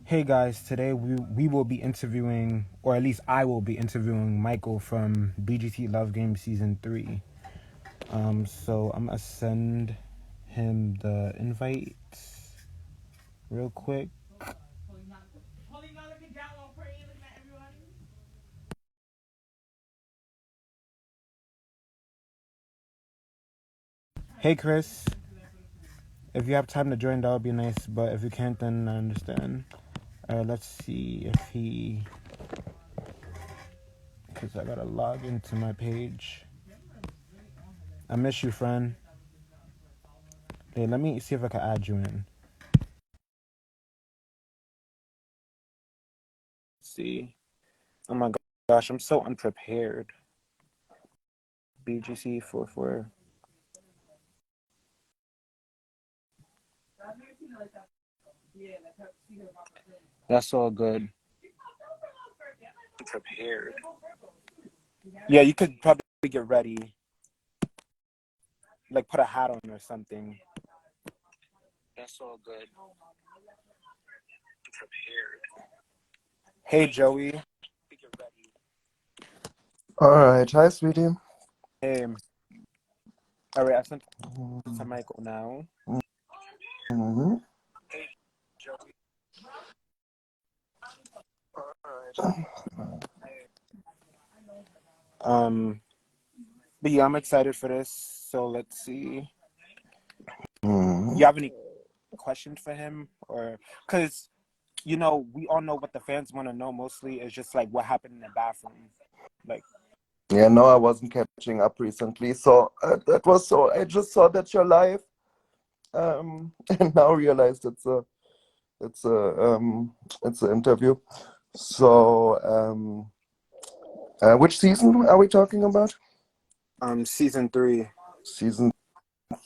Hey guys, today we will be interviewing, or at least I will be interviewing Michael from BGC Love Games Season 3. So I'm gonna send him the invite real quick. Hey Chris, if you have time to join, that would be nice, but if you can't, then I understand. Let's see if because I gotta log into my page. I miss you, friend. Hey, let me see if I can add you in. Let's see. Oh my gosh, I'm so unprepared. BGC 44. That's all good. Prepared. Yeah, you could probably get ready. Like put a hat on or something. That's all good. Prepared. Hey Joey. All right, hi, sweetie. Hey. All right, I sent it to Michael now. Mm-hmm. Hey Joey. But yeah, I'm excited for this. So let's see. Mm-hmm. You have any questions for him, or because we all know what the fans want to know mostly is just like what happened in the bathroom, like. Yeah, no, I wasn't catching up recently, so that was so. I just saw that you're live, and now realized it's a it's an interview. So, which season are we talking about? Season 3. Season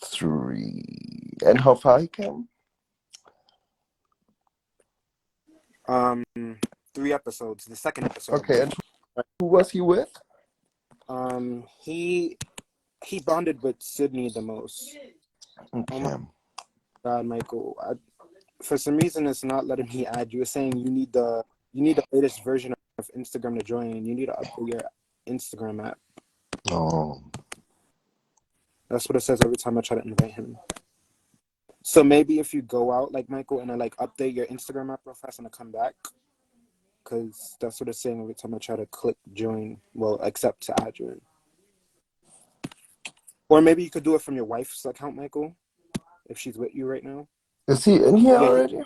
3, and how far he came? 3 episodes. The second episode. Okay, and who was he with? He bonded with Sydney the most. Oh my Okay. God, Michael! For some reason, it's not letting me add you. It's saying you need the latest version of Instagram to join. You need to update your Instagram app. Oh. That's what it says every time I try to invite him. So maybe if you go out like Michael and I like update your Instagram app real fast and I come back, because that's what it's saying every time I try to click join. Well, accept to add you in. Or maybe you could do it from your wife's account, Michael, if she's with you right now. Is he in here Yeah, already?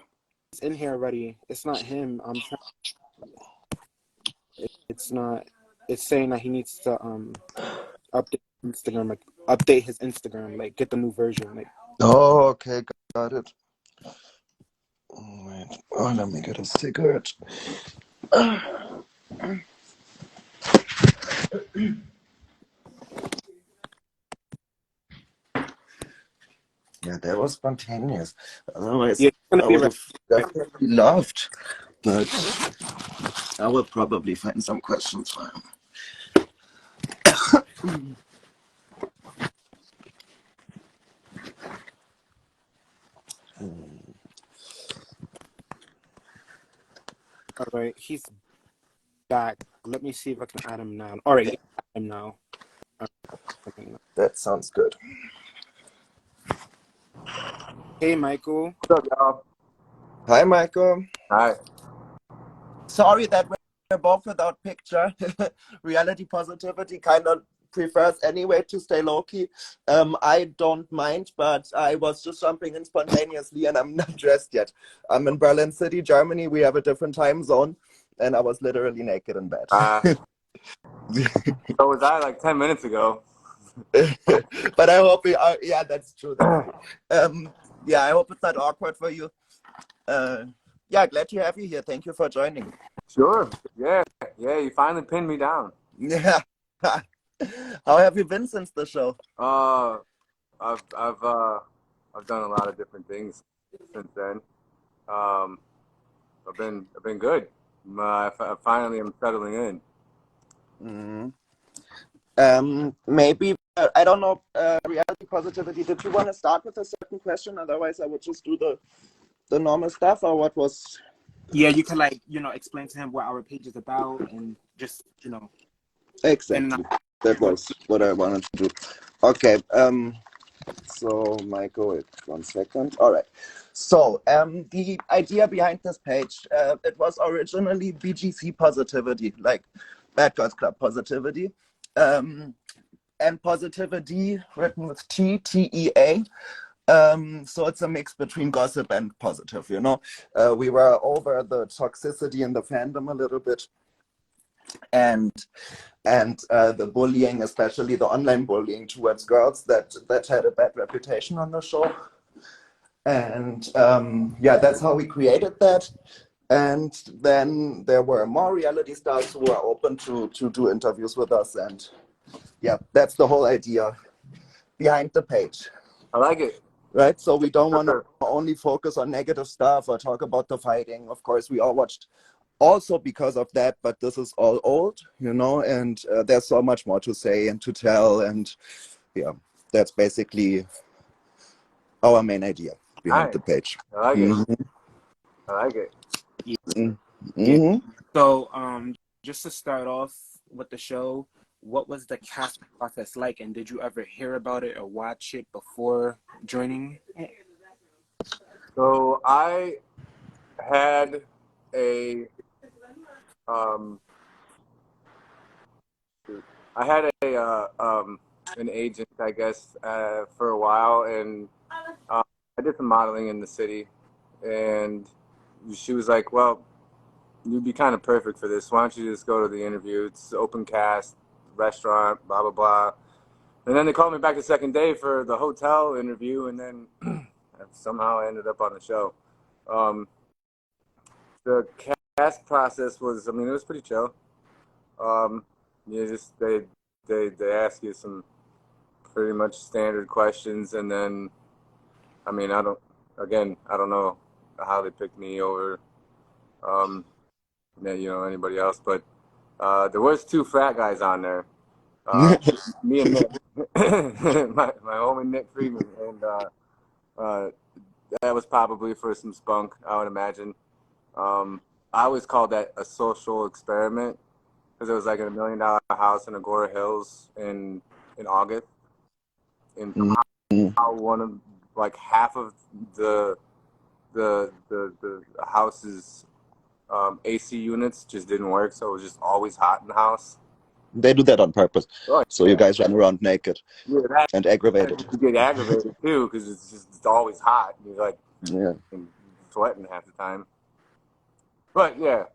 he's in here already. It's not him. It's not. It's saying that he needs to update Instagram, like update his Instagram, like get the new version. Like, Oh, okay, got it. Wait. Oh, let me get a cigarette. Yeah, that was spontaneous. Otherwise, yeah, he's gonna I be would right. have definitely loved. But I will probably find some questions for him. All right, he's back. Let me see if I can add him now. All right, yeah, add him now. That sounds good. Hey, Michael. What's up, y'all? Hi, Michael. Hi. Sorry that we're both without picture. Reality positivity kind of prefers anyway to stay low-key. I don't mind, but I was just jumping in spontaneously and I'm not dressed yet. I'm in Berlin City, Germany. We have a different time zone and I was literally naked in bed. So was I like 10 minutes ago. But I hope yeah, that's true. That's true. Yeah, I hope it's not awkward for you. Yeah, glad to have you here. Thank you for joining. Sure. Yeah. Yeah. You finally pinned me down. Yeah. How have you been since the show? I've done a lot of different things since then. Um, I've been good. I finally am settling in. Maybe I don't know. Reality positivity. Did you want to start with a certain question? Otherwise, I would just do the normal stuff. Or what was? Yeah, you can like, explain to him what our page is about and just, and Exactly. That was what I wanted to do. Okay. So Michael, wait 1 second. All right. So the idea behind this page, it was originally BGC positivity, like Bad Girls Club positivity, and positivity written with TEA. So it's a mix between gossip and positive, we were over the toxicity in the fandom a little bit, and the bullying, especially the online bullying towards girls that had a bad reputation on the show. And yeah, that's how we created that. And then there were more reality stars who were open to do interviews with us, and yeah, that's the whole idea behind the page. I like it. Right, so we don't want to only focus on negative stuff or talk about the fighting. Of course, we all watched also because of that, but this is all old, and there's so much more to say and to tell, and yeah, that's basically our main idea behind the page. I like it. I like it. Yeah. So just to start off with the show, what was the casting process like, and did you ever hear about it or watch it before joining? So I had an agent, I guess, for a while, and I did some modeling in the city, and she was like, well, you'd be kind of perfect for this. Why don't you just go to the interview? It's open cast, restaurant, blah, blah, blah. And then they called me back the second day for the hotel interview, and then somehow I ended up on the show. The cast process was, it was pretty chill. They ask you some pretty much standard questions, and then, I don't know how they picked me over, anybody else, but there was 2 frat guys on there, me and Nick, my homie Nick Friedman, and that was probably for some spunk, I would imagine. I always called that a social experiment because it was like in $1 million house in Agora Hills in August, and how half of the house's AC units just didn't work, so it was just always hot in the house. They do that on purpose. Oh, so you guys run around naked and aggravated. You get aggravated too because it's always hot. You're like sweating half the time. But yeah,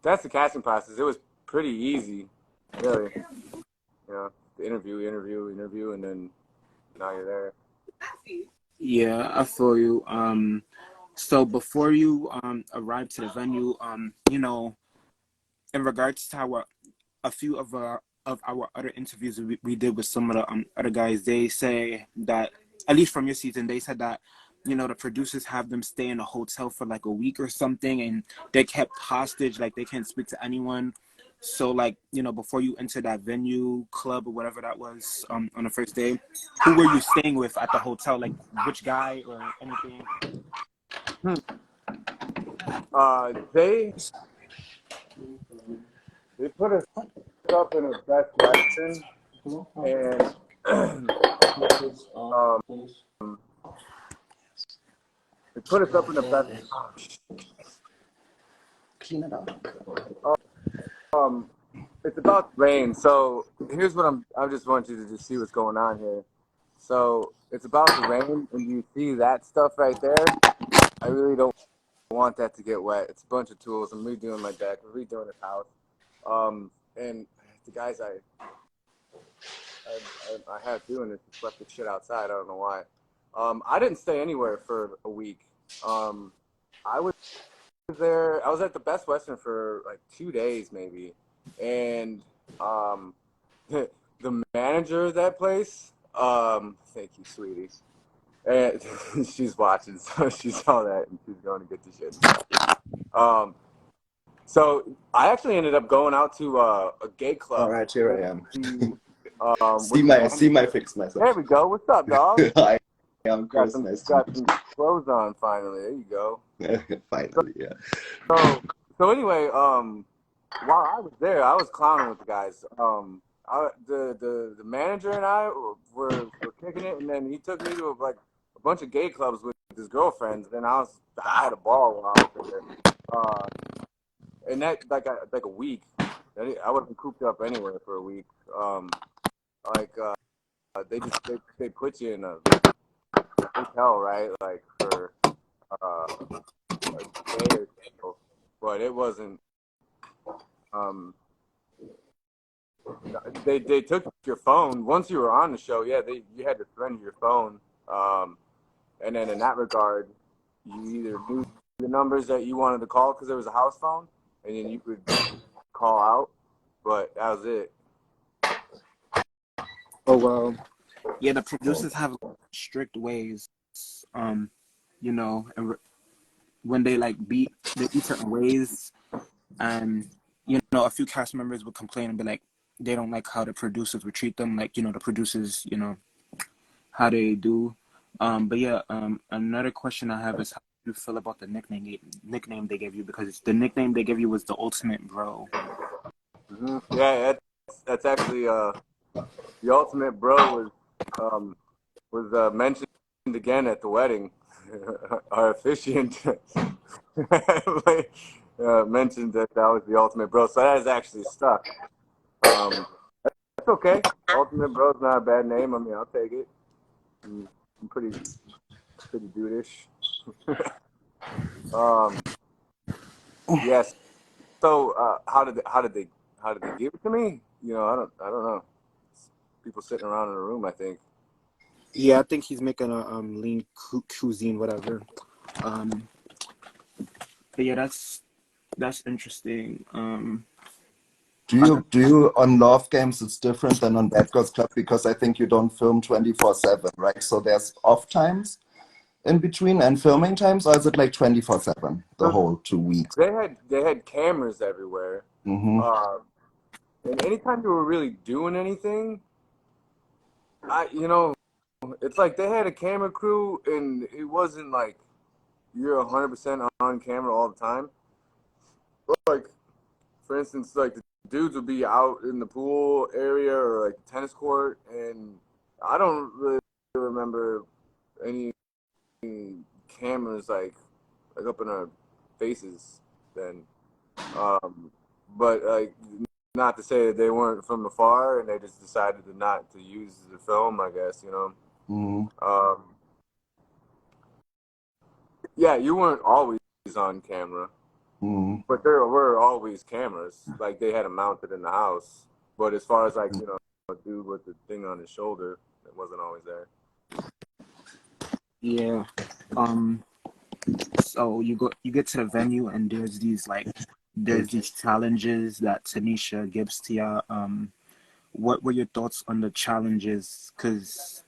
that's the casting process. It was pretty easy, really. The interview, and then now you're there. Yeah, I feel you. So before you arrived to the venue, in regards to a few of our other interviews we did with some of the other guys, they say that, at least from your season, they said that the producers have them stay in a hotel for like a week or something, and they're kept hostage, like they can't speak to anyone. So like, before you enter that venue, club, or whatever that was, on the first day, who were you staying with at the hotel? Like which guy or anything? They put us up in a Best Western, and they put us up in a Best. Clean it up. It's about rain. So here's what I just want you to just see what's going on here. So it's about the rain, and you see that stuff right there. I really don't want that to get wet. It's a bunch of tools. I'm redoing my deck. We're redoing the house. And the guys I have doing this just left the shit outside. I don't know why. I didn't stay anywhere for a week. I was there. I was at the Best Western for like 2 days maybe, and the manager of that place. Thank you, sweetie. And she's watching, so she saw that and she's going to get the shit. So I actually ended up going out to a gay club. All right, here I am. See my fix myself. There we go. What's up, dog? Hi. Yeah, of course. Nice to Got some clothes on finally. There you go. meet you. Finally, yeah. So anyway, while I was there, I was clowning with the guys. The manager and I were kicking it, and then he took me to like a bunch of gay clubs with his girlfriends. And I had a ball while I was there. And that like a week. I wasn't cooped up anywhere for a week. Like they put you in a hotel, right? Like for a day or so, but it wasn't. Um, they took your phone once you were on the show. Yeah, you had to surrender your phone. And then in that regard, you either knew the numbers that you wanted to call because there was a house phone, and then you could call out. But that was it. Oh well, yeah. The producers have strict ways, you know, and when they like they eat certain ways, and you know, a few cast members would complain and be like, they don't like how the producers would treat them, like, you know, the producers, you know, how they do. But yeah, another question I have is, how do you feel about the nickname they gave you? Because the nickname they gave you was the Ultimate Bro. Mm-hmm. Yeah, that's actually the Ultimate Bro was mentioned again at the wedding. Our officiant like, mentioned that was the Ultimate Bro, so that has actually stuck. That's okay. Ultimate Bro's not a bad name. I mean, I'll take it. I'm pretty dudeish. Yes. So how did they give it to me? You know, I don't know. People sitting around in a room, I think. Yeah, I think he's making a lean cuisine, whatever. But yeah, that's interesting. Do you on Love Games? It's different than on Bad Girls Club because I think you don't film 24/7, right? So there's off times in between and filming times, or is it like 24/7 the So whole 2 weeks? they had cameras everywhere. Mm-hmm. And anytime you were really doing anything, you know, it's like they had a camera crew, and it wasn't like you're 100% on camera all the time. But like, for instance, like the dudes would be out in the pool area or like the tennis court, and I don't really remember any cameras like up in our faces then. But like, not to say that they weren't from afar and they just decided to not to use the film, I guess, you know. Mm-hmm. Yeah, you weren't always on camera, Mm-hmm. but there were always cameras. Like they had them mounted in the house. But as far as like, you know, a dude with the thing on his shoulder, it wasn't always there. Yeah. So you get to the venue and there's these challenges that Tanisha gives to you. What were your thoughts on the challenges? Because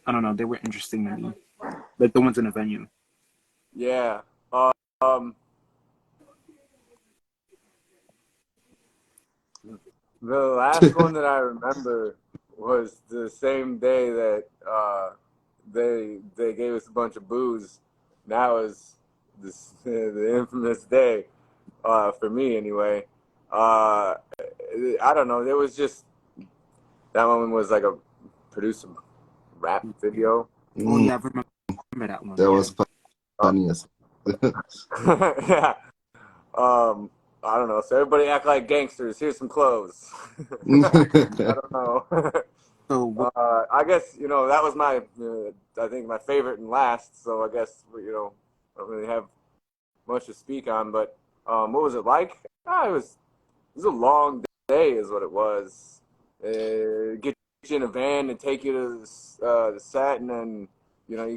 I don't know, they were interesting to me, like the ones in the venue. Yeah. Um, the last one that I remember was the same day that they gave us a bunch of booze. That was the infamous day for me anyway. I don't know. It was just that one was like a produced rap video. Oh Mm-hmm. yeah, I remember that one. That Yeah. was funniest. Yeah. I don't know. So everybody act like gangsters. Here's some clothes. I don't know. So what? I guess, you know, that was I think my favorite and last. So I guess, you know, I don't really have much to speak on. But what was it like? It was a long day, is what it was. Get you in a van and take you to the set, and then you know you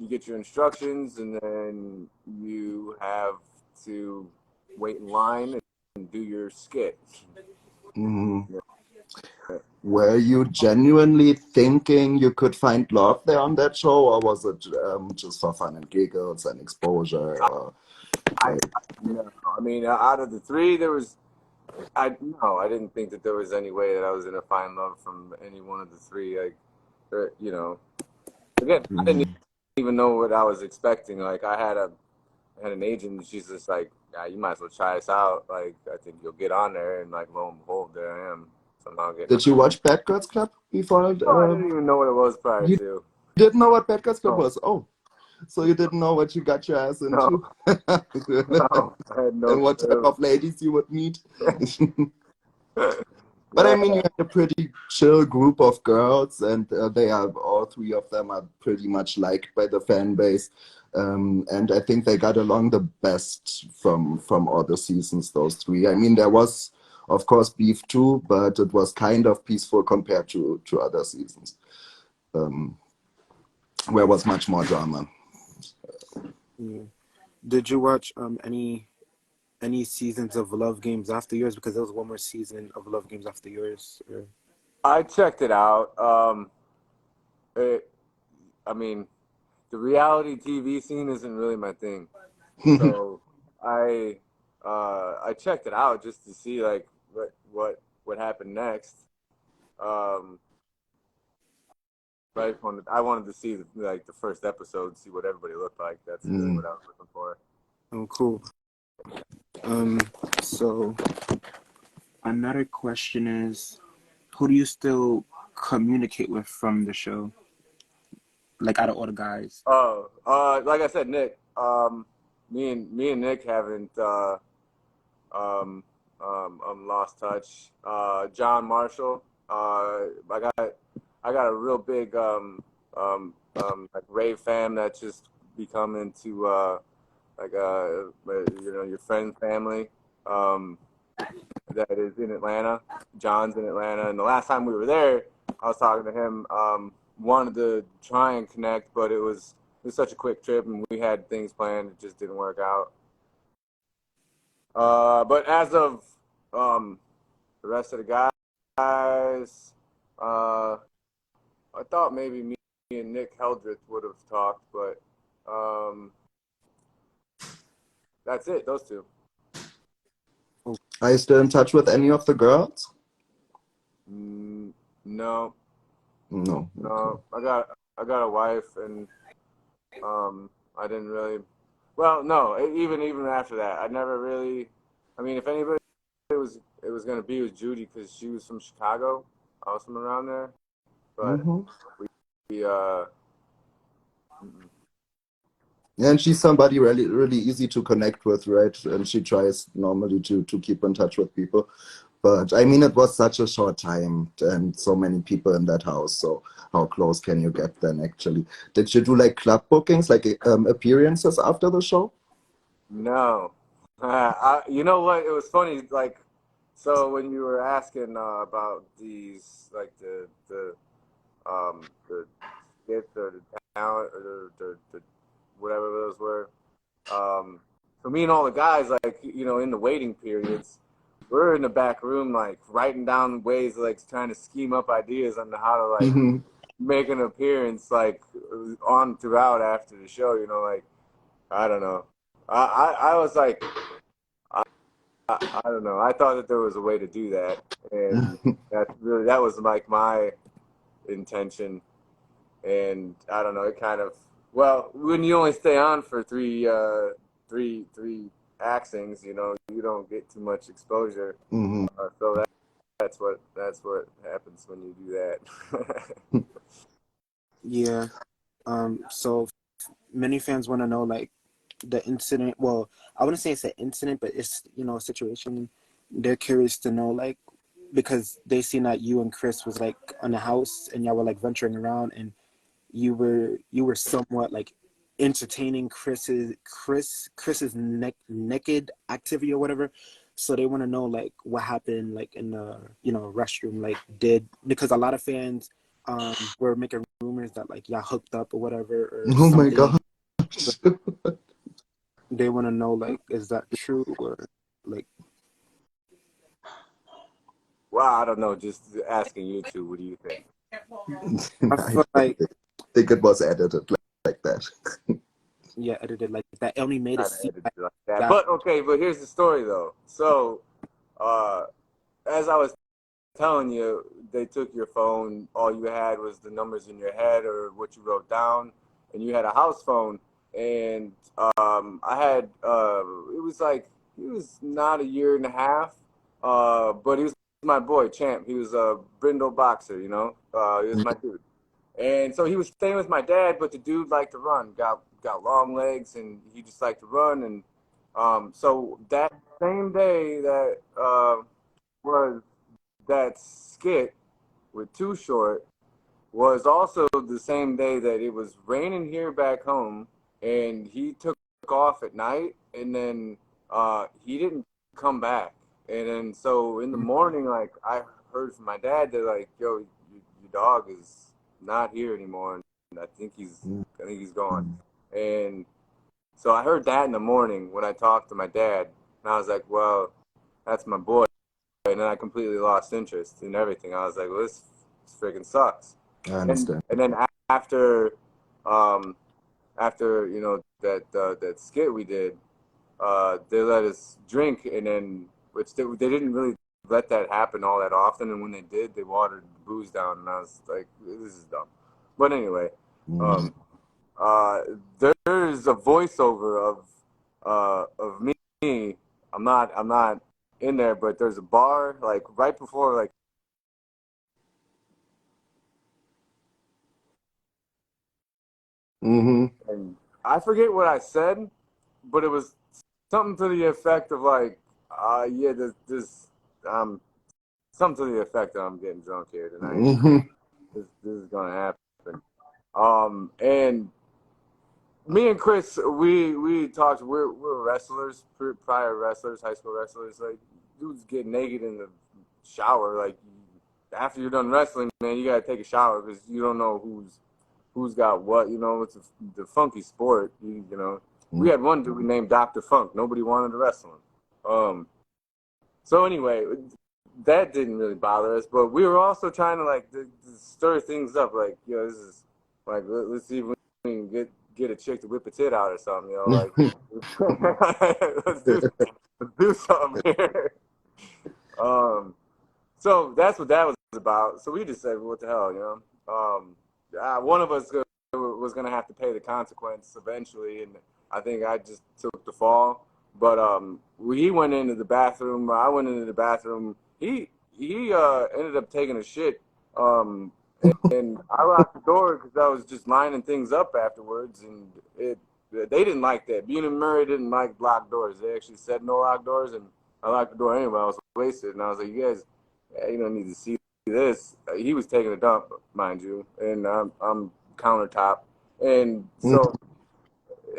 get your instructions, and then you have to wait in line and do your skit. Mm-hmm. Yeah. Were you genuinely thinking you could find love there on that show, or was it just for fun and giggles and exposure? Or I no, I mean, out of the three, I no, I didn't think that there was any way that I was gonna find love from any one of the three. Like, you know, again, I didn't Mm. even know what I was expecting. Like I had an agent, and she's just like, yeah, you might as well try this out. Like I think you'll get on there, and like lo and behold, there I am. So now I'm getting. Did you watch Bad Girls Club before? Oh, I didn't even know what it was prior You to. didn't know what Bad Girls Club No, was? Oh, so you didn't know what you got your ass no, into? no. I had no And what type clue. of ladies you would meet? But I Yeah. mean, you had a pretty chill group of girls, and they are all three of them are pretty much liked by the fan base, and I think they got along the best from all the seasons. Those three. I mean, there was, of course, beef too, but it was kind of peaceful compared to other seasons, where was much more drama. Yeah. Did you watch any seasons of Love Games after yours? Because there was one more season of Love Games after yours. Or... I checked it out. I mean, the reality TV scene isn't really my thing. So I checked it out just to see like what happened next. But I wanted to see like the first episode, see what everybody looked like. That's really what I was looking for. Oh, cool. So another question is, who do you still communicate with from the show? Like out of all the guys. Oh, like I said, Nick. Me and Nick haven't lost touch. John Marshall. I got a real big like rave fan that just become into your friend family that is in Atlanta. John's in Atlanta, and the last time we were there, I was talking to him. Wanted to try and connect, but it was such a quick trip, and we had things planned. It just didn't work out. But as of the rest of the guys, I thought maybe me and Nick Heldreth would have talked, but that's it. Those two. Are you still in touch with any of the girls? No, No. no. Okay. I got a wife, and I didn't really. Well, no. Even after that, I never really. I mean, if anybody it was gonna be with Judy because she was from Chicago. I was from around there, but we And she's somebody really, really easy to connect with, right? And she tries normally to keep in touch with people. But I mean, it was such a short time and so many people in that house. So how close can you get then, actually? Did you do like club bookings, like appearances after the show? no. You know what? It was funny. Like, so when you were asking about these, like the skits or the talent or the whatever those were. For me and all the guys, like in the waiting periods, we're in the back room, like writing down ways, like trying to scheme up ideas on how to like make an appearance, like on throughout after the show. Like I don't know. I was like, I don't know. I thought that there was a way to do that, and that was like my intention. And I don't know. It kind of when you only stay on for three axings, you don't get too much exposure. So that's what happens when you do that. Yeah. So many fans want to know like the incident. Well, I wouldn't say it's an incident, but it's a situation. They're curious to know like because they seen that you and Chris was like on the house and y'all were like venturing around and you were somewhat like entertaining Chris's naked activity or whatever. So they want to know like what happened like in the restroom, like because a lot of fans were making rumors that like y'all hooked up or whatever or Oh my something. God. So they want to know like is that true or like. Well, I don't know. Just asking you two. What do you think? I feel like think it was edited like that. yeah, edited like that. It only made it Not seem edited like like that. that. But okay. But here's the story though. So, as I was telling you, they took your phone. All you had was the numbers in your head or what you wrote down, and you had a house phone. And I had it was like he was not a year and a half, but he was my boy Champ. He was a brindle boxer, you know. He was my dude, and so he was staying with my dad. But the dude liked to run, got long legs, and he just liked to run. And so that same day that was that skit with Too Short was also the same day that it was raining here back home, and he took off at night, and then he didn't come back. And then so in the morning, like I heard from my dad that like, yo, your dog is not here anymore, and I think he's gone. And so I heard that in the morning when I talked to my dad, and I was like, well, that's my boy. And then I completely lost interest in everything. I was like, well, this freaking sucks. I understand. And then after you know that skit we did, they let us drink, and then which they didn't really let that happen all that often. And when they did, they watered the booze down, and I was like, this is dumb. But anyway, there's a voiceover of me. I'm not in there, but there's a bar like right before like. And I forget what I said, but it was something to the effect of like, yeah, this something to the effect that I'm getting drunk here tonight. This is gonna happen. And me and Chris, we talked. We're wrestlers, prior wrestlers, high school wrestlers. Like, dudes get naked in the shower. Like, after you're done wrestling, man, you gotta take a shower because you don't know who's got what. You know, it's the funky sport. You know, we had one dude we named Dr. Funk. Nobody wanted to wrestle him. So anyway, that didn't really bother us, but we were also trying to like to stir things up. Like, you know, this is like let's see if we can get a chick to whip a tit out or something. You know, like let's do something here. So that's what that was about. So we just said, what the hell, you know? One of us was gonna have to pay the consequence eventually, and I think I just took the fall. But he went into the bathroom. I went into the bathroom. He ended up taking a shit, and I locked the door because I was just lining things up afterwards, and they didn't like that. Bean and Murray didn't like locked doors. They actually said no locked doors, and I locked the door anyway. I was wasted, and I was like, you guys, you don't need to see this. He was taking a dump, mind you, and I'm countertop, and so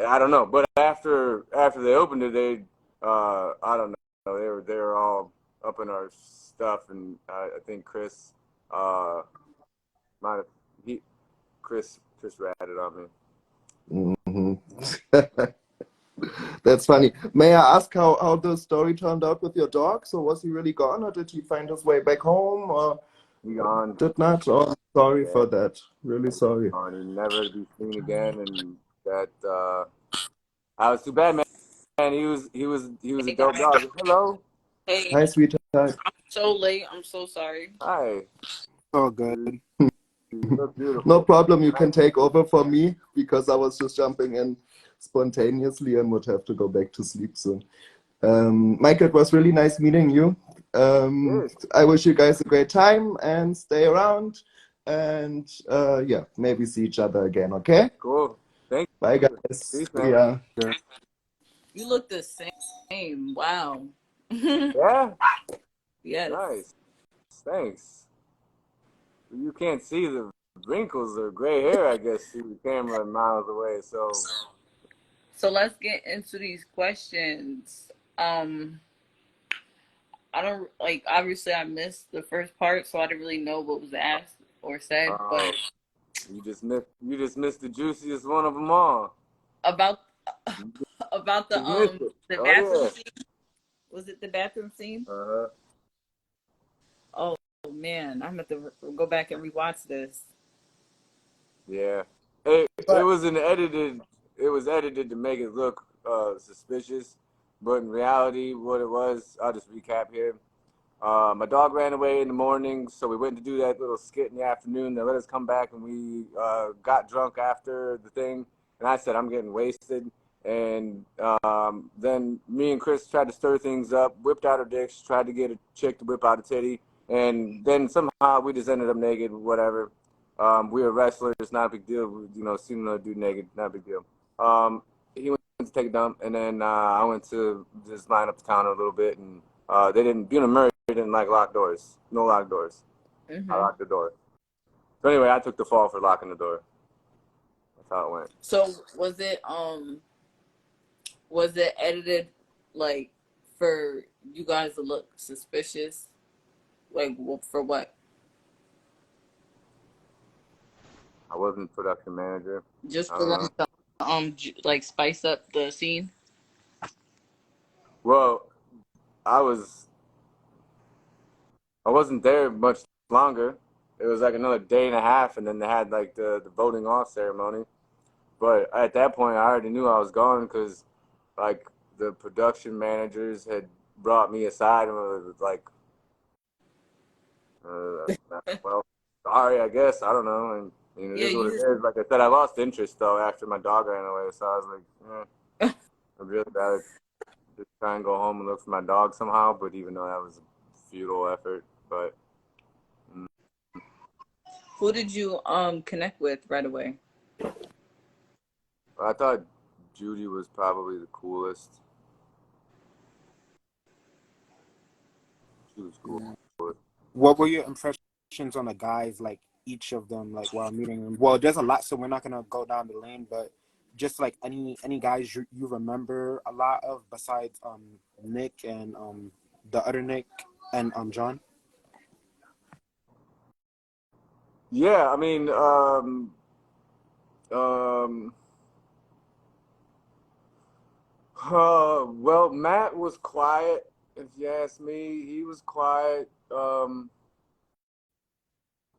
I don't know. But after they opened it, they I don't know. They were all up in our stuff, and I think Chris might have Chris ratted on me. That's funny. May I ask how the story turned out with your dog? So was he really gone, or did he find his way back home, or he gone? Did not? Oh, sorry for that. Really sorry. Gone and never to be seen again, and that I was too bad, man. And he was a dope dog. Hello. Hey. Hi, sweetheart. I'm so late. I'm so sorry. Hi. Oh, good. You look beautiful. No problem. You can take over for me because I was just jumping in spontaneously and would have to go back to sleep soon. Michael, it was really nice meeting you. I wish you guys a great time and stay around. And yeah, maybe see each other again, okay? Cool. Thank you. Bye, guys. Peace, Yeah. You look the same. Wow. Yeah? Yes. Nice. Thanks. You can't see the wrinkles or gray hair, I guess, through the camera miles away. So let's get into these questions. I don't like. Obviously, I missed the first part, so I didn't really know what was asked or said. But you just missed the juiciest one of them all. About the bathroom scene. Was it the bathroom scene? Oh man, I'm gonna have to go back and rewatch this. Yeah, it was edited. It was edited to make it look suspicious, but in reality, what it was, I'll just recap here. My dog ran away in the morning, so we went to do that little skit in the afternoon. They let us come back, and we got drunk after the thing. And I said, I'm getting wasted. And then me and Chris tried to stir things up, whipped out our dicks, tried to get a chick to whip out a titty. And then somehow we just ended up naked, whatever. We were wrestlers, not a big deal. You know, seeing another dude naked, not a big deal. He went to take a dump, and then I went to just line up the counter a little bit, and they didn't, Buna Murray didn't like locked doors. No locked doors. I locked the door. So anyway, I took the fall for locking the door. That's how it went. So was it edited like for you guys to look suspicious? Like for what? I wasn't production manager. Just for them to like spice up the scene? Well, I wasn't there much longer. It was like another day and a half, and then they had like the voting off ceremony. But at that point, I already knew I was gone because like the production managers had brought me aside and was like, well, sorry, I guess. I don't know. And it is what it is. Like I said, I lost interest though after my dog ran away. So I was like, I'd really rather just try and go home and look for my dog somehow. But even though that was a futile effort, but. Who did you connect with right away? I thought Judy was probably the coolest. She was cool. What were your impressions on the guys, like each of them, like while meeting them? Well, there's a lot, so we're not gonna go down the lane, but just like any guys you remember a lot of besides Nick and the other Nick and John. Yeah, I mean, well, Matt was quiet. If you ask me, he was quiet. There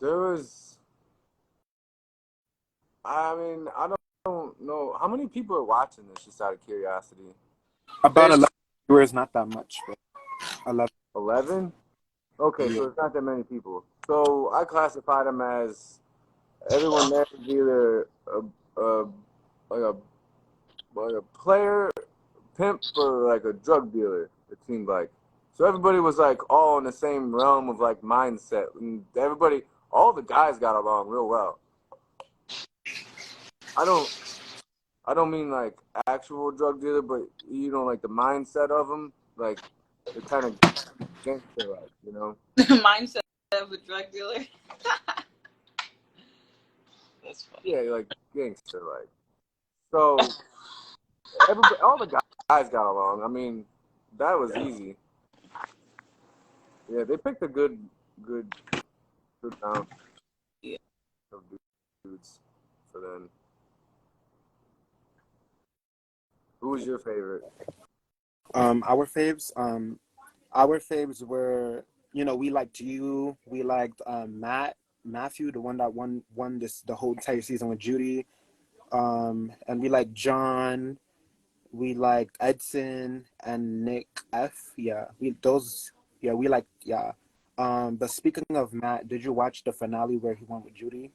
was, I mean, I don't know how many people are watching this. Just out of curiosity, About 11 viewers, not that much, but 11. 11. Okay, Yeah. so it's not that many people. So I classify them as everyone there is either like a player, pimp, or like a drug dealer. It seemed like. So everybody was like all in the same realm of like mindset, and everybody, all the guys got along real well. I don't mean like actual drug dealer, but like the mindset of them, like they're kind of gangster like, Mindset of a drug dealer. That's funny. Yeah, like gangster like. So everybody, all the guys got along. I mean, that was easy. Yeah, they picked a good round of dudes for them. Who was your favorite? Our faves were, we liked you. We liked Matthew, the one that won the whole entire season with Judy. And we liked John. We liked Edson and Nick F. Yeah, we liked, yeah. But speaking of Matt, did you watch the finale where he went with Judy?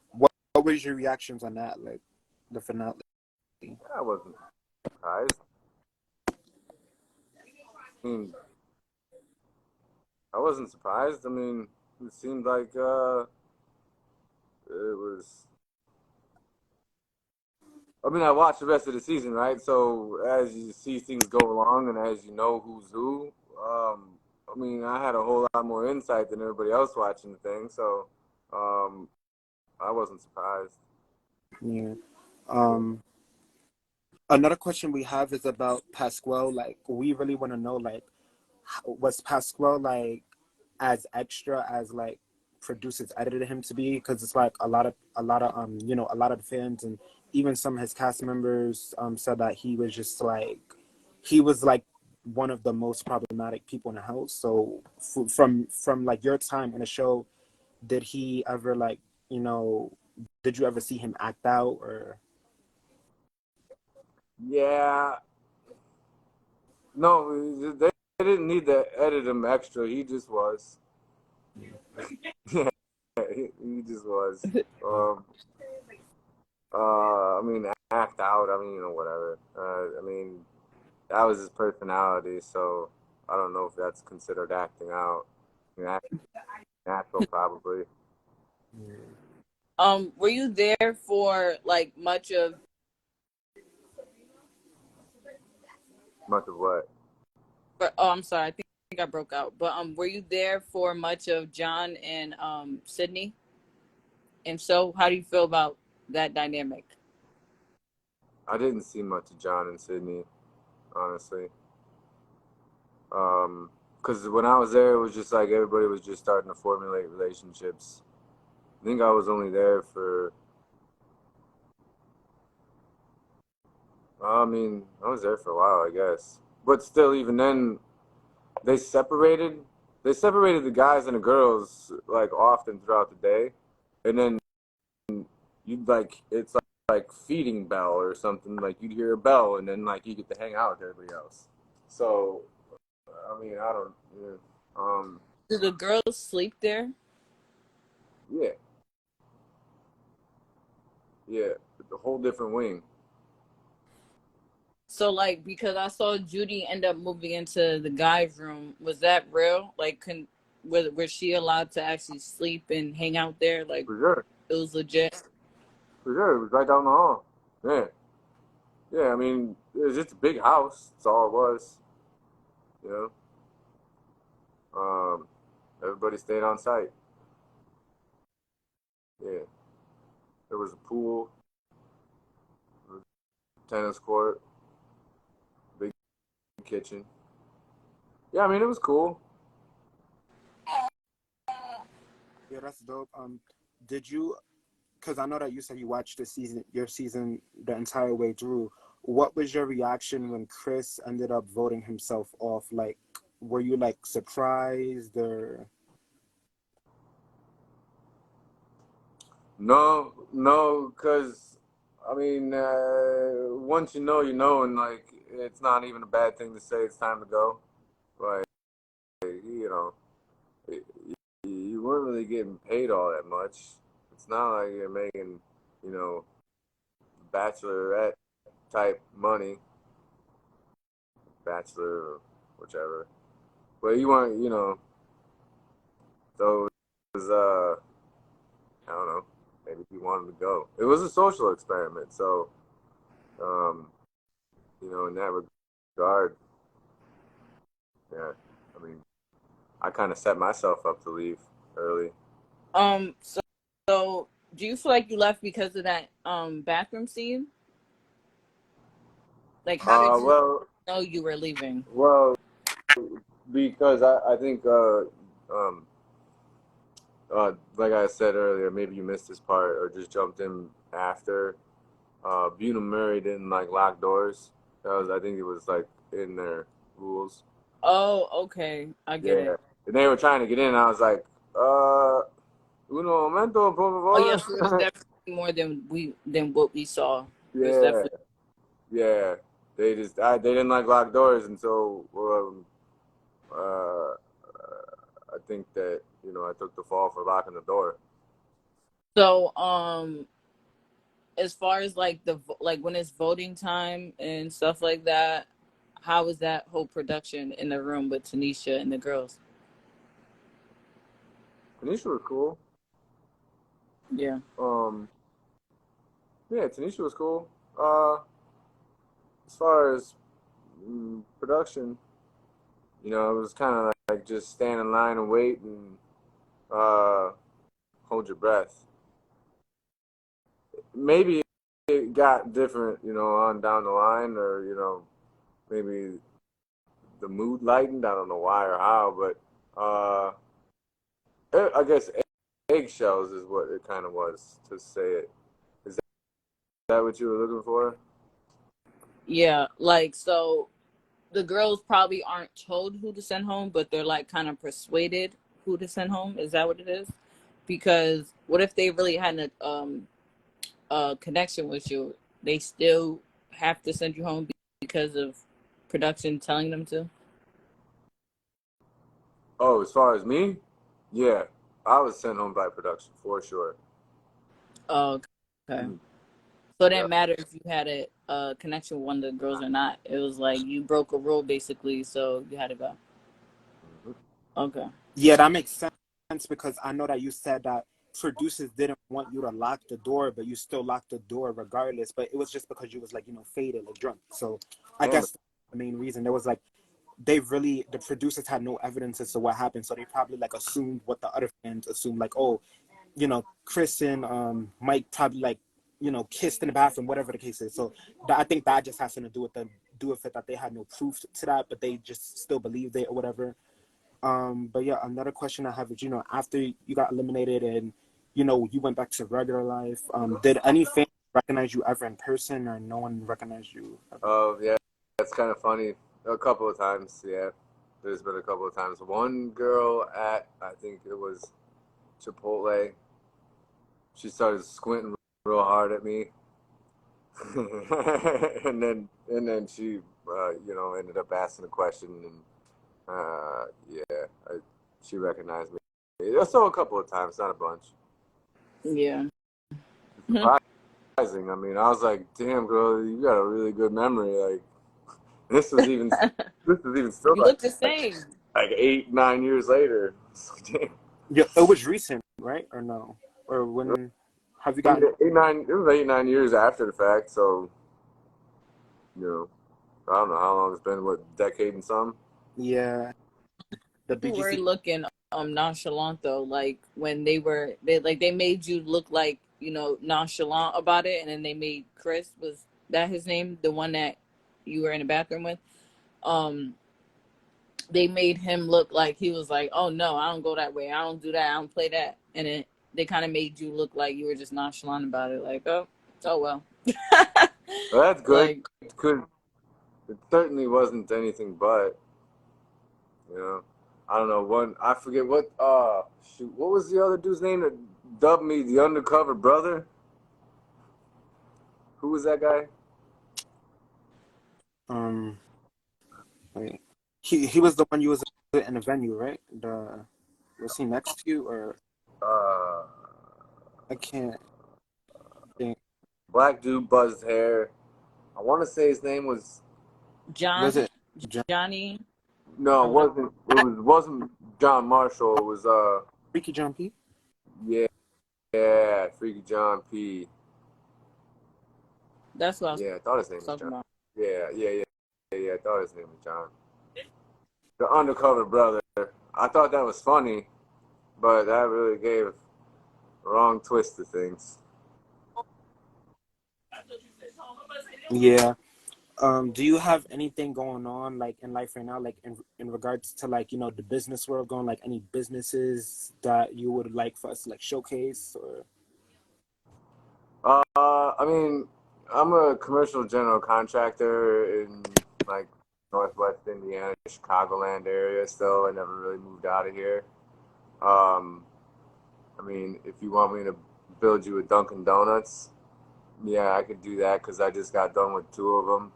What was your reactions on that, like the finale? I wasn't surprised. I mean, I wasn't surprised. I mean, it seemed like it was. I mean, I watched the rest of the season, right? So as you see things go along, and as you know who's who, I mean, I had a whole lot more insight than everybody else watching the thing. So I wasn't surprised. Yeah. Another question we have is about Pasquale. Like, we really want to know, like, was Pasquale like as extra as like producers edited him to be? Because it's like a lot of a lot of the fans and even some of his cast members said that he was just like one of the most problematic people in the house. So from like your time in the show, did he ever like did you ever see him act out or? Yeah. No, didn't need to edit him extra. He just was. Yeah, he just was. I mean, act out. I mean, whatever. I mean, that was his personality. So I don't know if that's considered acting out. I mean, acting natural, probably. Were you there for like much of Much of what? oh, I'm sorry, I think I broke out. But were you there for much of John and Sydney? And so how do you feel about that dynamic? I didn't see much of John and Sydney, honestly. Because when I was there, it was just like everybody was just starting to formulate relationships. I think I was only there for. I mean, I was there for a while, I guess. But still, even then, they separated. They separated the guys and the girls like often throughout the day, and then you'd like it's like feeding bell or something. Like you'd hear a bell, and then like you get to hang out with everybody else. So, I mean, I don't. Yeah, Do the girls sleep there? yeah, yeah. The whole different wing. So like because I saw Judy end up moving into the guys' room, was that real? Like was she allowed to actually sleep and hang out there? Like For sure. it was legit. For sure. It was right down the hall. Yeah. Yeah, I mean, it was just a big house. That's all it was. You know? Everybody stayed on site. Yeah. There was a pool, tennis court, big kitchen. Yeah, I mean, it was cool. Yeah, that's dope. Did you? Because I know that you said you watched your season the entire way through. What was your reaction when Chris ended up voting himself off? Like, were you like surprised or? No, because, I mean, once you know, and like, it's not even a bad thing to say it's time to go. Like, you know, you weren't really getting paid all that much. It's not like you're making, you know, bachelorette type money, bachelor or whichever. But you weren't, so it was, I don't know, maybe he wanted to go. It was a social experiment, so, um, in that regard, yeah, I mean, I kind of set myself up to leave early. So do you feel like you left because of that bathroom scene? Like how did you know you were leaving? Well, because I think, like I said earlier, maybe you missed this part or just jumped in after. Bunim Murray didn't like lock doors. I think it was like in their rules. Oh, okay. I get it. And they were trying to get in, and I was like, uno momento, por Oh yes, favor. it was definitely more than what we saw. It was Yeah, definitely yeah. They didn't like locked doors, and so I think that I took the fall for locking the door. so as far as like when it's voting time and stuff like that, how was that whole production in the room with Tanisha and the girls? Tanisha was cool. Yeah. Yeah, Tanisha was cool. As far as production, it was kind of like just stand in line and wait and hold your breath. Maybe it got different, on down the line, or maybe the mood lightened. I don't know why or how, but I guess eggshells is what it kind of was, to say it. Is that what you were looking for? Yeah, like so the girls probably aren't told who to send home, but they're like kind of persuaded who to send home. Is that what it is? Because what if they really had a connection with you? They still have to send you home because of production telling them to. Oh, as far as me, yeah, I was sent home by production for sure. Oh, okay. Mhm. So it Yeah. didn't matter if you had a connection with one of the girls or not. It was like you broke a rule basically, so you had to go. Mhm. Okay. Yeah, that makes sense because I know that you said that producers didn't want you to lock the door, but you still locked the door regardless. But it was just because you was like, faded or drunk. So I And guess the main reason there was like the producers had no evidence as to what happened, so they probably like assumed what the other fans assumed, like, oh, Chris and Mike probably like, kissed in the bathroom, whatever the case is. So I think that just has something to do with it that they had no proof to that, but they just still believed it or whatever. But yeah, another question I have is, after you got eliminated and, you went back to regular life, did any fans recognize you ever in person or no one recognized you ever? oh yeah, that's kind of funny. A couple of times, yeah. There's been a couple of times. One girl at, I think it was Chipotle, she started squinting real hard at me, and then she, ended up asking a question, and yeah, she recognized me. So a couple of times, not a bunch. Yeah. Surprising. I mean, I was like, "Damn, girl, you got a really good memory." Like this was even still You look the same. like 8, 9 years later. Damn. Yeah, it was recent, right? Or no? Or when have you I mean, gotten? 8, 9. It was 8, 9 years after the fact. So you know, I don't know how long it's been. What, decade and some? Yeah, the You were BGC. looking nonchalant though, like when they made you look like, nonchalant about it, and then they made Chris, was that his name, the one that you were in the bathroom with? Um they made him look like he was like, oh no, I don't go that way, I don't do that, I don't play that. And then they kind of made you look like you were just nonchalant about it, like, oh well. Well, that's good. Like, It certainly wasn't anything but. You know, I don't know. I forget what. Shoot, what was the other dude's name that dubbed me the undercover brother? Who was that guy? Um, wait. He was the one you was in the venue, right? Was he next to you or Uh, I can't think. Black dude, buzzed hair. I want to say his name was. Was John it John, Johnny No, or it what? wasn't. It wasn't John Marshall. It was Freaky John P? yeah, yeah, Freaky John P. That's what I was Yeah, I thought his name was talking John. about. Yeah. I thought his name was John. The undercover brother. I thought that was funny, but that really gave a wrong twist to things. Yeah. Do you have anything going on like in life right now, like in regards to like, the business world, going like any businesses that you would like for us to like showcase or I mean, I'm a commercial general contractor in like Northwest Indiana, Chicagoland area still. I never really moved out of here. Um, I mean, if you want me to build you a Dunkin' Donuts, yeah, I could do that because I just got done with 2 of them.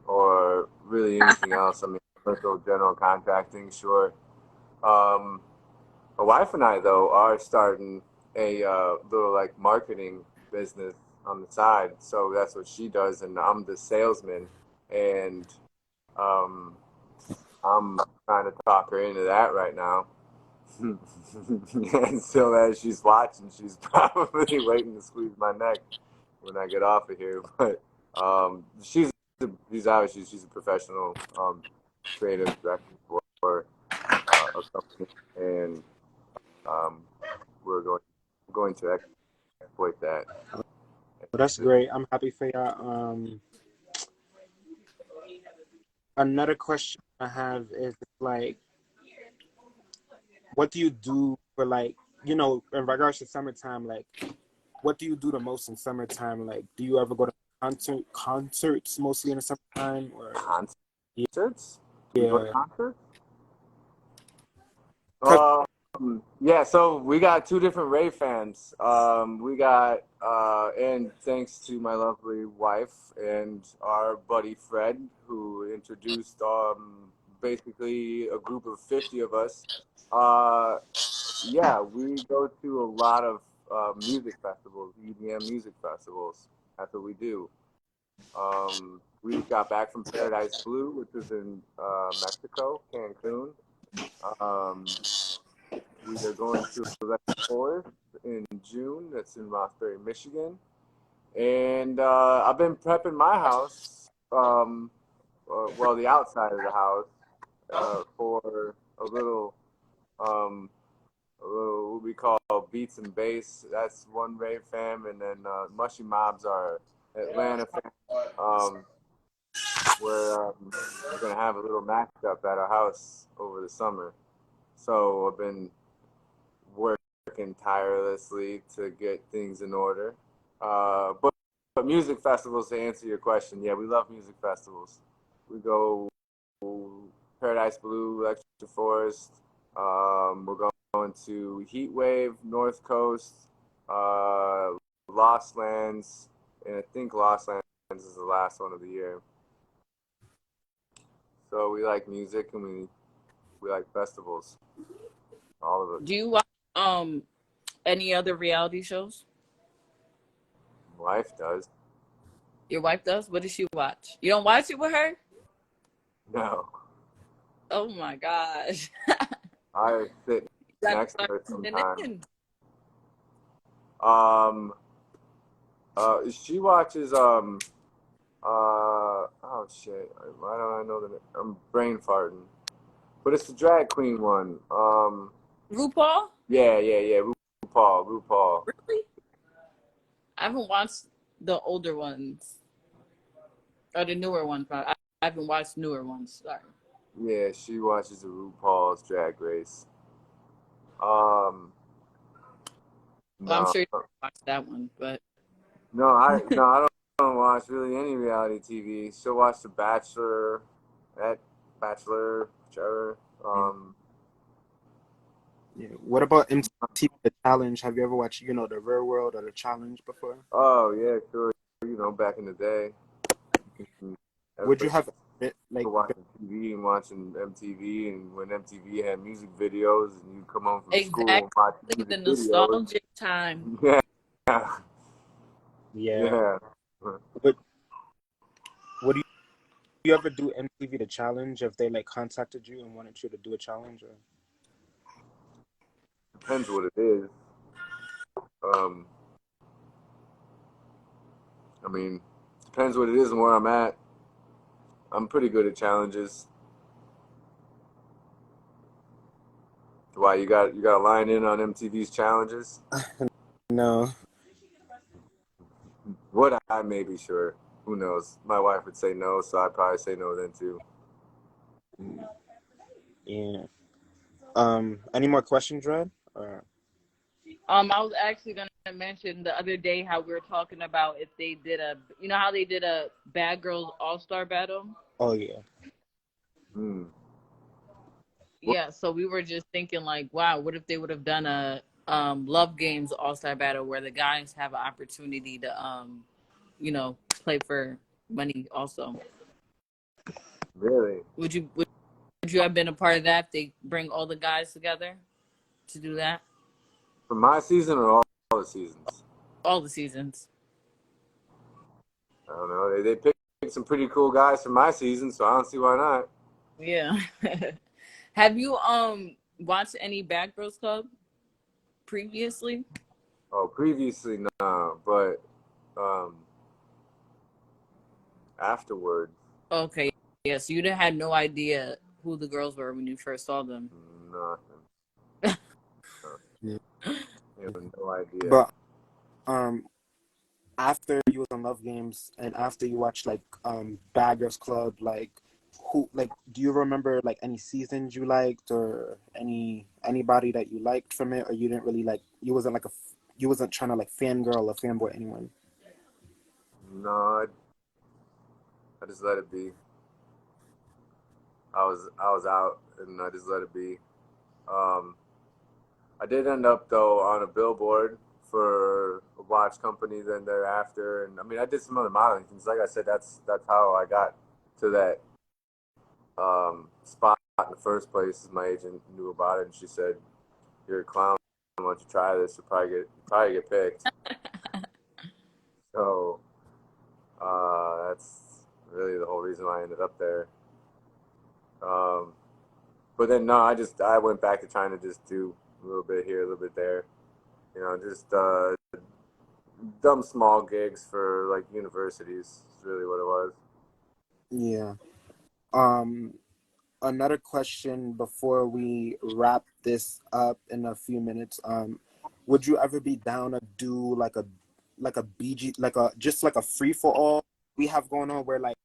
Or really anything else. I mean, commercial general contracting, sure. Um, My wife and I, though, are starting a little like marketing business on the side. So that's what she does, and I'm the salesman. And um, I'm trying to talk her into that right now. And so as she's watching, she's probably waiting to squeeze my neck when I get off of here. But she's a professional creative director for a company, and um, we're going to exploit that. Well, that's great. I'm happy for you. Another question I have is like, what do you do for like, in regards to summertime, like, what do you do the most in summertime? Like, do you ever go to concerts mostly in the summertime or Concerts? Do we go to yeah? concerts? 'Cause Yeah, so we got 2 different rave fans. We got, and thanks to my lovely wife and our buddy Fred, who introduced basically a group of 50 of us. Yeah, we go to a lot of music festivals, EDM music festivals. That's what we do. We just got back from Paradise Blue, which was in Mexico, Cancun. Um, we are going to Electric Forest in June. That's in Roxbury, Michigan. And I've been prepping my house, well, the outside of the house, for um, a little what we call beats and bass. That's one rave fam, and then Mushy Mobs are Atlanta fam. We're gonna have a little matchup at our house over the summer. So I've been working tirelessly to get things in order. But music festivals, to answer your question, yeah, we love music festivals. We go Paradise Blue, Electric Forest. We're going to Heat Wave, North Coast, Lost Lands, and I think Lost Lands is the last one of the year. So we like music and we like festivals, all of it. Do you watch any other reality shows? My wife does. Your wife does? What does she watch? You don't watch it with her? No, Oh my gosh. I sit Gotta next to start her tuning sometimes. in. She watches oh shit, why don't I know the name? I'm brain farting, but it's the drag queen one. RuPaul? Yeah. RuPaul. Really? I haven't watched the older ones or the newer ones. I haven't watched newer ones. Sorry. Yeah, she watches the RuPaul's Drag Race. Um, Well, I'm no, sure you watched that one, but I don't watch really any reality TV. She'll watch The Bachelor, whichever. Yeah. What about MTV The Challenge? Have you ever watched, the Real World or The Challenge before? Oh yeah, sure. Back in the day, Would you everybody have like? for watching TV and watching MTV, and when MTV had music videos, and you come home from school and watch exactly music the videos. nostalgic time. Yeah, Yeah. yeah. Would you ever do MTV The Challenge if they like contacted you and wanted you to do a challenge? Or? Depends what it is. I mean, depends what it is and where I'm at. I'm pretty good at challenges. Why you got a line in on MTV's challenges? No. Would I? Maybe, sure. Who knows? My wife would say no, so I'd probably say no then too. Yeah. Any more questions, Red? I was actually gonna mention the other day how we were talking about if they did how they did a Bad Girls All-Star Battle? Oh yeah. Yeah, so we were just thinking like, wow, what if they would have done a Love Games All-Star Battle where the guys have an opportunity to play for money also. Really? Would you have been a part of that if they bring all the guys together to do that? For my season or all the seasons? All the seasons. I don't know. They picked some pretty cool guys for my season, so I don't see why not. Yeah. Have you watched any Bad Girls Club previously? Oh, previously, no, but afterwards. Okay. Yeah, so you had no idea who the girls were when you first saw them. Nothing. Yeah. No idea. But after you was on Love Games and after you watched like Bad Girls Club, like who do you remember like any seasons you liked or anybody that you liked from it, or you didn't really like, you wasn't trying to like fangirl or fanboy anyone? No, I just let it be. I was out and I just let it be. I did end up though on a billboard for a watch company then thereafter, and I mean I did some other modeling things. Like I said, that's how I got to that spot in the first place. My agent knew about it, and she said, "You're a clown. Why don't you try this? You'll probably get picked." So that's really the whole reason why I ended up there. But then no, I went back to trying to just do a little bit here, a little bit there. You know, just dumb small gigs for like universities. Is really what it was. Yeah. Another question before we wrap this up in a few minutes. Would you ever be down to do like a BG, just like a free for all we have going on, where like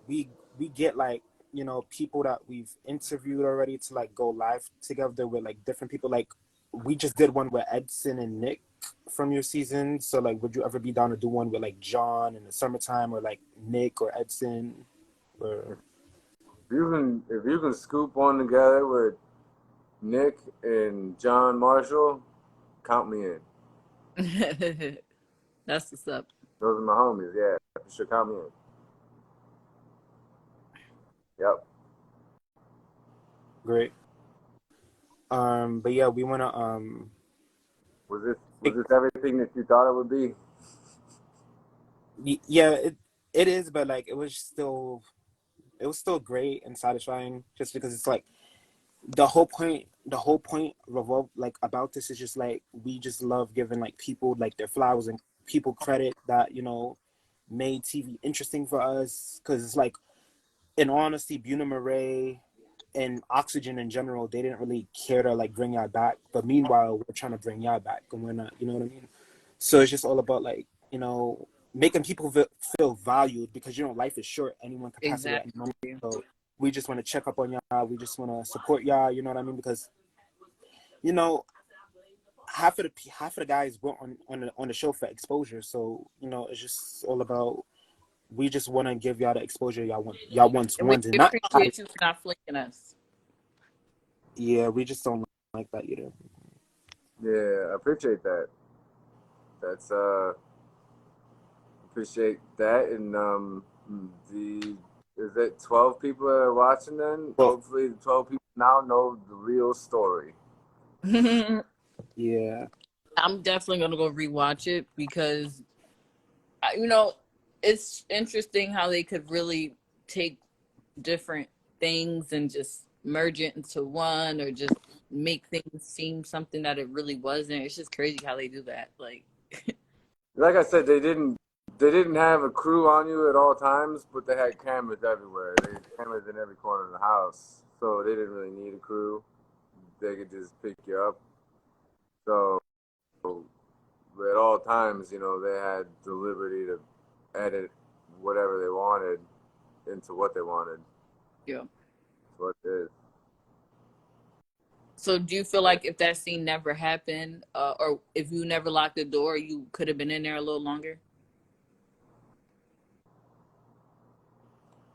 we get like, you know, people that we've interviewed already to like go live together with like different people. Like we just did one with Edson and Nick from your season. So like, would you ever be down to do one with like John in the summertime, or like Nick or Edson? Or If you can scoop one together with Nick and John Marshall, count me in. That's what's up. Those are my homies. Yeah, you should count me in. Yep. great. But yeah, we wanna Was this everything that you thought it would be? yeah, it is, but like it was still great and satisfying, just because it's like the whole point revolve like about this is just like we just love giving like people like their flowers and people credit that, you know, made TV interesting for us, because it's like, in honesty, Buna Murray and Oxygen in general, they didn't really care to like bring y'all back, but meanwhile we're trying to bring y'all back and we're not, you know what I mean? So it's just all about like, you know, making people feel valued, because, you know, life is short, anyone can pass away at any moment. So we just want to check up on y'all, we just want to support y'all, you know what I mean? Because, you know, half of the guys were on the show for exposure, so, you know, it's just all about, we just want to give y'all the exposure y'all once And we wanted. Not, appreciate you for not flicking us. yeah, we just don't like that either. Yeah, I appreciate that. That's appreciate that. And the is it 12 people that are watching then? Well, Hopefully the 12 people now know the real story. yeah. I'm definitely gonna go rewatch it because, you know, it's interesting how they could really take different things and just merge it into one, or just make things seem something that it really wasn't. It's just crazy how they do that. Like I said, they didn't have a crew on you at all times, but they had cameras everywhere. They had cameras in every corner of the house, so they didn't really need a crew. They could just pick you up. So at all times, you know, they had the liberty to edit whatever they wanted into what they wanted. yeah. That's what it is. So do you feel like if that scene never happened, or if you never locked the door, you could have been in there a little longer?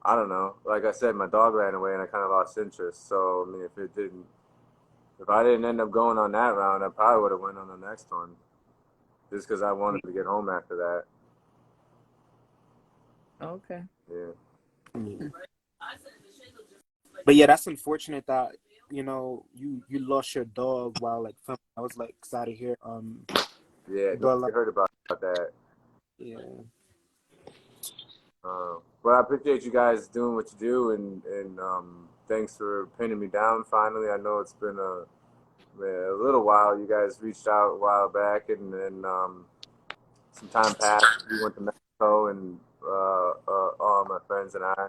I don't know. Like I said, my dog ran away and I kind of lost interest. So I mean, if I didn't end up going on that round, I probably would have went on the next one, just because I wanted to get home after that. Okay. Yeah. But yeah, that's unfortunate that, you know, you lost your dog while like filming. I was like sad to hear. Yeah, But you heard about that. yeah. But I appreciate you guys doing what you do, and thanks for pinning me down. Finally, I know it's been a little while. You guys reached out a while back, and then some time passed. We went to Mexico, and all my friends and I,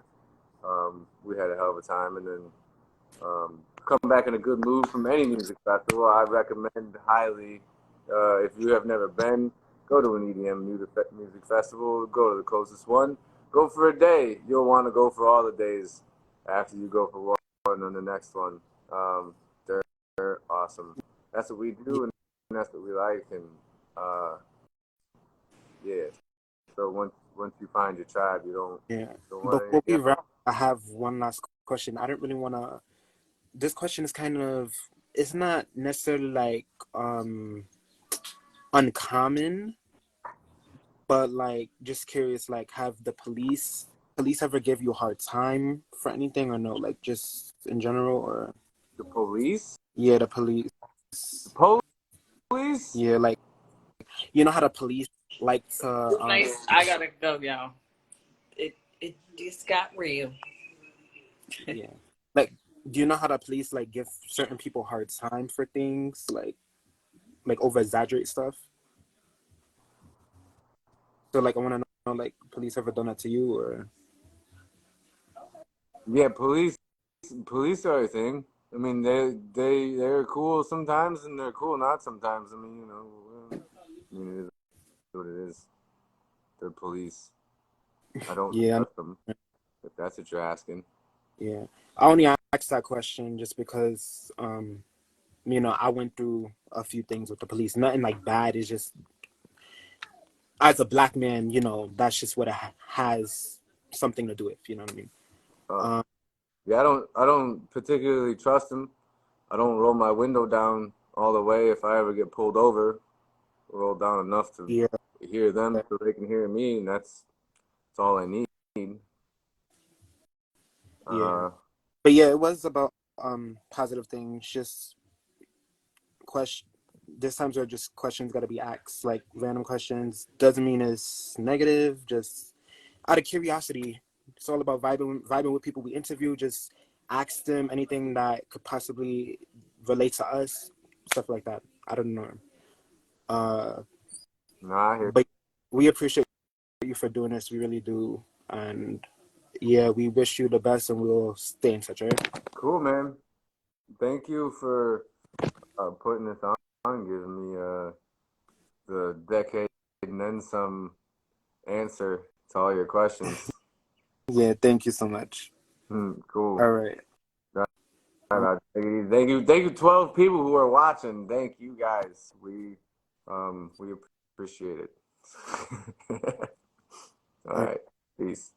we had a hell of a time. And then come back in a good mood from any music festival. I recommend highly. If you have never been, go to an EDM music festival. Go to the closest one. Go for a day. You'll want to go for all the days after you go for one and the next one. They're awesome. That's what we do, and that's what we like. And yeah. So once you find your tribe, you don't. Yeah. Don't want Before we anything wrap, else. I have one last question. I don't really want to. This question is kind of. It's not necessarily like uncommon, but like just curious. Like, have the police police ever give you a hard time for anything or no? Like just in general or? The police? Yeah, the police. The police? Yeah, like, you know how the police like to, Nice. I gotta go, y'all. It just got real. yeah. Like, do you know how the police like give certain people hard time for things? Like over exaggerate stuff? So like I wanna know like police ever done that to you or? Yeah, police are a thing. I mean, they're cool sometimes and they're cool not sometimes. I mean, you know, I mean, it is what it is. They're police. I don't Yeah, trust them, if that's what you're asking. yeah. I only asked that question just because you know, I went through a few things with the police. Nothing like bad. It's just as a black man, you know, that's just what it has something to do with. You know what I mean? Uh, yeah, I don't particularly trust them. I don't roll my window down all the way if I ever get pulled over. Roll down enough to Yeah. hear them so they can hear me, and that's all I need. Yeah. But yeah, it was about positive things. Just question. This times are just questions got to be asked, like random questions. Doesn't mean it's negative. Just out of curiosity. It's all about vibing with people we interview. Just ask them anything that could possibly relate to us, stuff like that. I don't know. Nah, I hear. But we appreciate you for doing this. We really do. And yeah, we wish you the best, and we'll stay in touch. Right? Cool, man. Thank you for putting this on and giving me the decade and then some answer to all your questions. Yeah. Thank you so much. Cool. All right. Thank you, 12 people who are watching. Thank you guys. We appreciate it. All right. Peace.